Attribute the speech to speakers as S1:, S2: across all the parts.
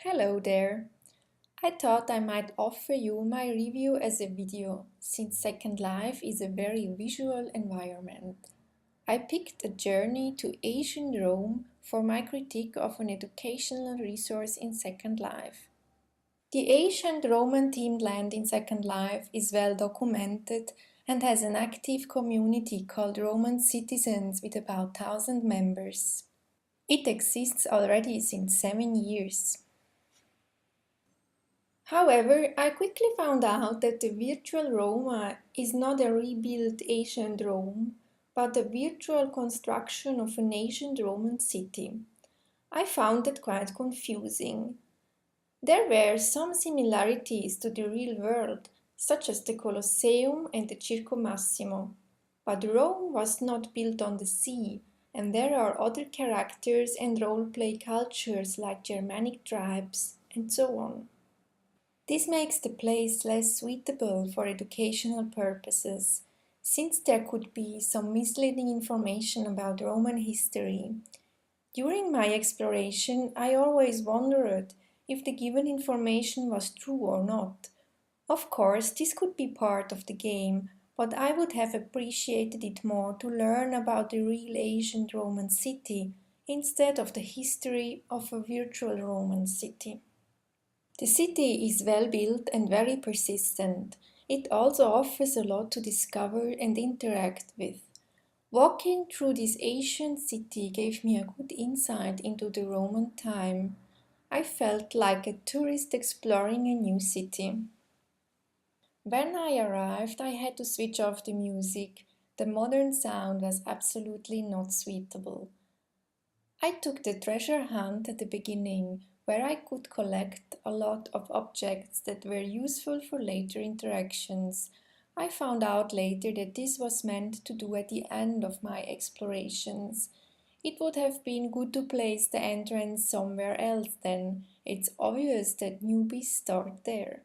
S1: Hello there! I thought I might offer you my review as a video, since Second Life is a very visual environment. I picked a journey to ancient Rome for my critique of an educational resource in Second Life. The ancient Roman-themed land in Second Life is well documented and has an active community called Roman citizens with about 1,000 members. It exists already since 7 years. However, I quickly found out that the virtual Roma is not a rebuilt ancient Rome, but a virtual construction of an ancient Roman city. I found that quite confusing. There were some similarities to the real world, such as the Colosseum and the Circo Massimo. But Rome was not built on the sea, and there are other characters and role-play cultures like Germanic tribes, and so on. This makes the place less suitable for educational purposes, since there could be some misleading information about Roman history. During my exploration, I always wondered if the given information was true or not. Of course, this could be part of the game, but I would have appreciated it more to learn about the real ancient Roman city instead of the history of a virtual Roman city. The city is well built and very persistent. It also offers a lot to discover and interact with. Walking through this ancient city gave me a good insight into the Roman time. I felt like a tourist exploring a new city. When I arrived, I had to switch off the music. The modern sound was absolutely not suitable. I took the treasure hunt at the beginning, where I could collect a lot of objects that were useful for later interactions. I found out later that this was meant to do at the end of my explorations. It would have been good to place the entrance somewhere else then. It's obvious that newbies start there.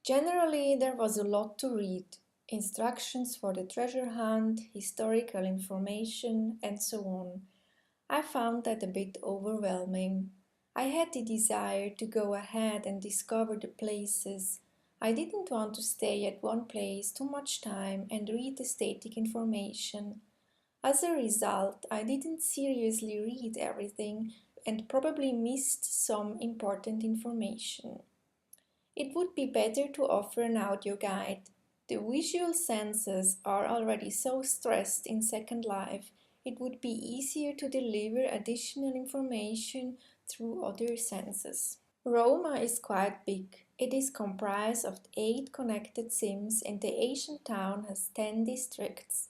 S1: Generally, there was a lot to read. Instructions for the treasure hunt, historical information, and so on. I found that a bit overwhelming. I had the desire to go ahead and discover the places. I didn't want to stay at one place too much time and read the static information. As a result, I didn't seriously read everything and probably missed some important information. It would be better to offer an audio guide. The visual senses are already so stressed in Second Life, it would be easier to deliver additional information through other senses. Roma is quite big. It is comprised of 8 connected sims and the ancient town has 10 districts.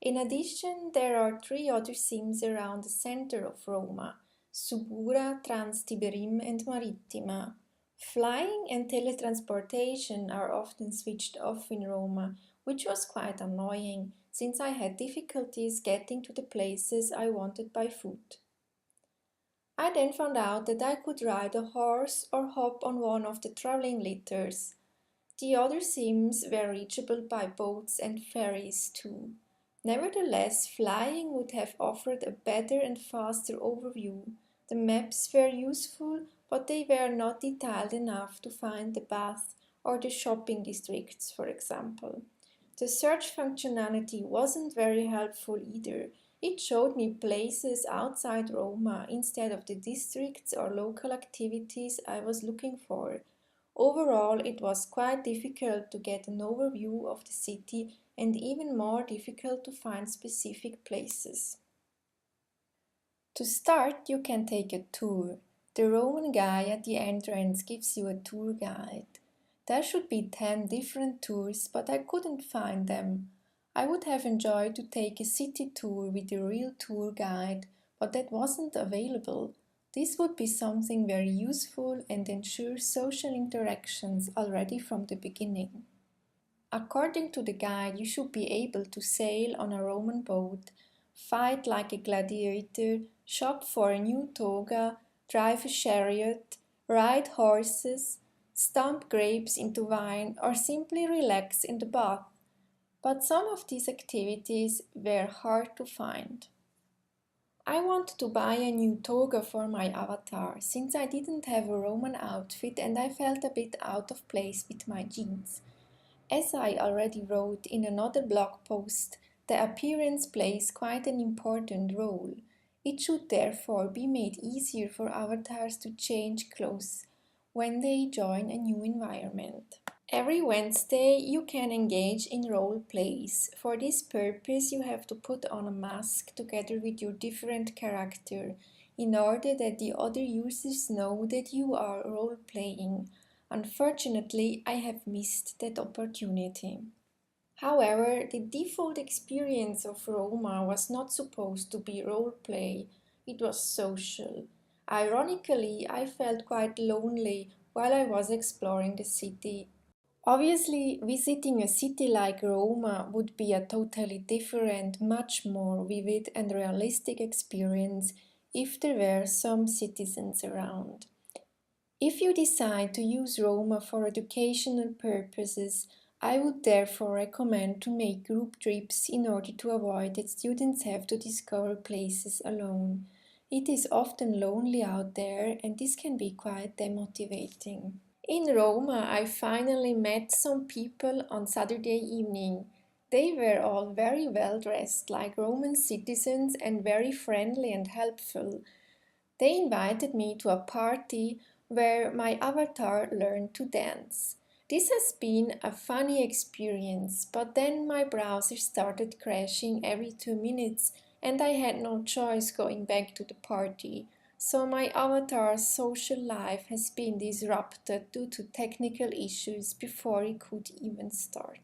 S1: In addition, there are 3 other sims around the center of Roma: Subura, Transtiberim and Marittima. Flying and teletransportation are often switched off in Roma, which was quite annoying, since I had difficulties getting to the places I wanted by foot. I then found out that I could ride a horse or hop on one of the traveling litters. The other sims were reachable by boats and ferries too. Nevertheless, flying would have offered a better and faster overview. The maps were useful, but they were not detailed enough to find the bath or the shopping districts, for example. The search functionality wasn't very helpful either. It showed me places outside Roma instead of the districts or local activities I was looking for. Overall, it was quite difficult to get an overview of the city and even more difficult to find specific places. To start, you can take a tour. The Roman guy at the entrance gives you a tour guide. There should be 10 different tours, but I couldn't find them. I would have enjoyed to take a city tour with a real tour guide, but that wasn't available. This would be something very useful and ensure social interactions already from the beginning. According to the guide, you should be able to sail on a Roman boat, fight like a gladiator, shop for a new toga, drive a chariot, ride horses, stomp grapes into wine, or simply relax in the bath. But some of these activities were hard to find. I wanted to buy a new toga for my avatar since I didn't have a Roman outfit and I felt a bit out of place with my jeans. As I already wrote in another blog post, the appearance plays quite an important role. It should therefore be made easier for avatars to change clothes when they join a new environment. Every Wednesday you can engage in role plays. For this purpose you have to put on a mask together with your different character in order that the other users know that you are role playing. Unfortunately, I have missed that opportunity. However, the default experience of Roma was not supposed to be roleplay, it was social. Ironically, I felt quite lonely while I was exploring the city. Obviously, visiting a city like Roma would be a totally different, much more vivid and realistic experience if there were some citizens around. If you decide to use Roma for educational purposes, I would therefore recommend to make group trips in order to avoid that students have to discover places alone. It is often lonely out there and this can be quite demotivating. In Roma, I finally met some people on Saturday evening. They were all very well dressed like Roman citizens and very friendly and helpful. They invited me to a party where my avatar learned to dance. This has been a funny experience, but then my browser started crashing every 2 minutes and I had no choice going back to the party. So my avatar's social life has been disrupted due to technical issues before it could even start.